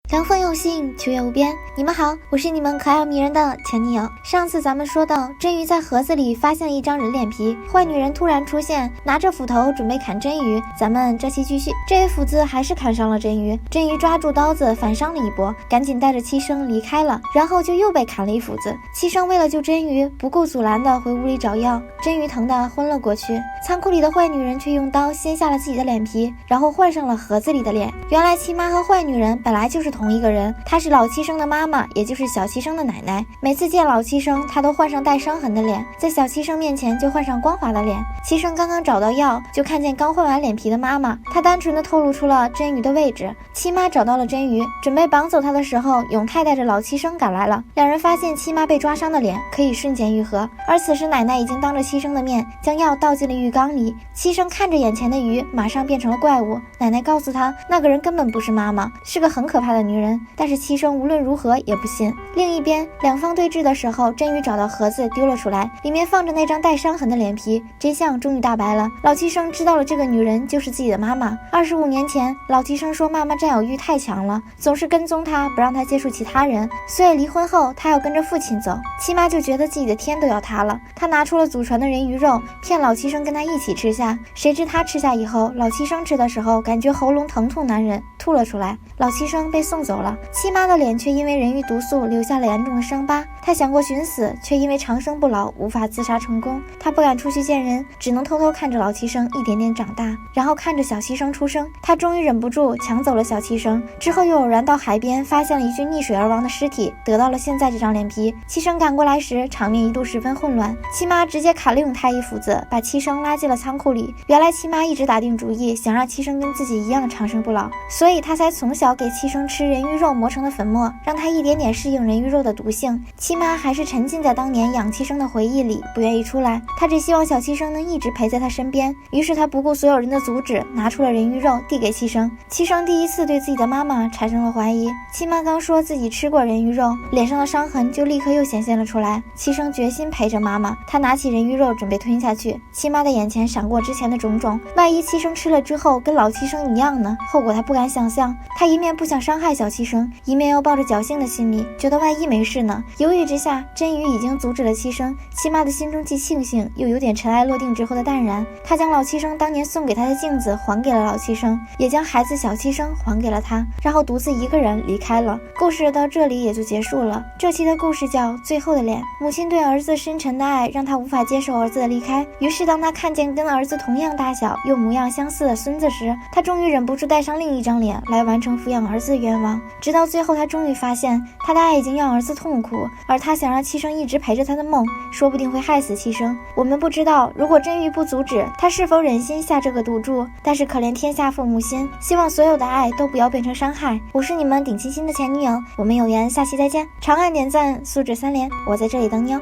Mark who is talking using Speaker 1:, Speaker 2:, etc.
Speaker 1: 凉风有信，秋月无边。你们好，我是你们可爱迷人的前女友。上次咱们说到，真鱼在盒子里发现了一张人脸皮，坏女人突然出现，拿着斧头准备砍真鱼。咱们这期继续，这位斧子还是砍伤了真鱼，真鱼抓住刀子反伤了一波，赶紧带着七生离开了，然后就又被砍了一斧子。七生为了救真鱼，不顾阻拦的回屋里找药，真鱼疼得昏了过去。仓库里的坏女人却用刀掀下了自己的脸皮，然后换上了盒子里的脸。原来七妈和坏女人本来就是同一个人，她是老七生的妈妈，也就是小七生的奶奶。每次见老七生，她都换上带伤痕的脸，在小七生面前就换上光滑的脸。七生刚刚找到药，就看见刚换完脸皮的妈妈，她单纯的透露出了真鱼的位置。七妈找到了真鱼，准备绑走她的时候，永泰带着老七生赶来了。两人发现七妈被抓伤的脸可以瞬间愈合，而此时奶奶已经当着七生的面将药倒进了浴缸里。七生看着眼前的鱼，马上变成了怪物。奶奶告诉他，那个人根本不是妈妈，是个很可怕的女人，但是七生无论如何也不信。另一边，两方对峙的时候，真鱼找到盒子丢了出来，里面放着那张带伤痕的脸皮，真相终于大白了。老七生知道了这个女人就是自己的妈妈。25年前，老七生说妈妈占有欲太强了，总是跟踪她，不让她接触其他人，所以离婚后她要跟着父亲走。七妈就觉得自己的天都要塌了，她拿出了祖传的人鱼肉，骗老七生跟她一起吃下。谁知她吃下以后，老七生吃的时候感觉喉咙疼痛难忍，吐了出来。老七生被送走了，七妈的脸却因为人鱼毒素留下了严重的伤疤。她想过寻死，却因为长生不老无法自杀成功。她不敢出去见人，只能偷偷看着老七生一点点长大，然后看着小七生出生。她终于忍不住抢走了小七生，之后又偶然到海边发现了一具溺水而亡的尸体，得到了现在这张脸皮。七生赶过来时，场面一度十分混乱，七妈直接砍了永泰一斧子，把七生拉进了仓库里。原来七妈一直打定主意想让七生跟自己一样长生不老，所以她才从小给七生吃人鱼肉磨成的粉末，让他一点点适应人鱼肉的毒性。七妈还是沉浸在当年养七生的回忆里，不愿意出来。她只希望小七生能一直陪在她身边，于是她不顾所有人的阻止，拿出了人鱼肉递给七生。七生第一次对自己的妈妈产生了怀疑。七妈刚说自己吃过人鱼肉，脸上的伤痕就立刻又显现了出来。七生决心陪着妈妈，他拿起人鱼肉准备吞下去。七妈的眼前闪过之前的种种，万一七生吃了之后跟老七生一样呢？后果她不敢想象。她一面不想伤害小七生，一面又抱着侥幸的心理，觉得万一没事呢。犹豫之下，真鱼已经阻止了七生。七妈的心中既庆幸又有点尘埃落定之后的淡然。她将老七生当年送给她的镜子还给了老七生，也将孩子小七生还给了他，然后独自一个人离开了。故事到这里也就结束了。这期的故事叫《最后的脸》。母亲对儿子深沉的爱让她无法接受儿子的离开，于是当她看见跟儿子同样大小又模样相似的孙子时，她终于忍不住带上另一张脸来完成抚养儿子的愿望。直到最后，她终于发现她的爱已经让儿子痛苦，而她想让七生一直陪着她的梦，说不定会害死七生。我们不知道如果真鱼不阻止，她是否忍心下这个赌注，但是可怜天下父母心，希望所有的爱都不要变成伤害。我是你们顶清新的前女友，我们有缘下期再见。长按点赞，素质3连，我在这里等你哦。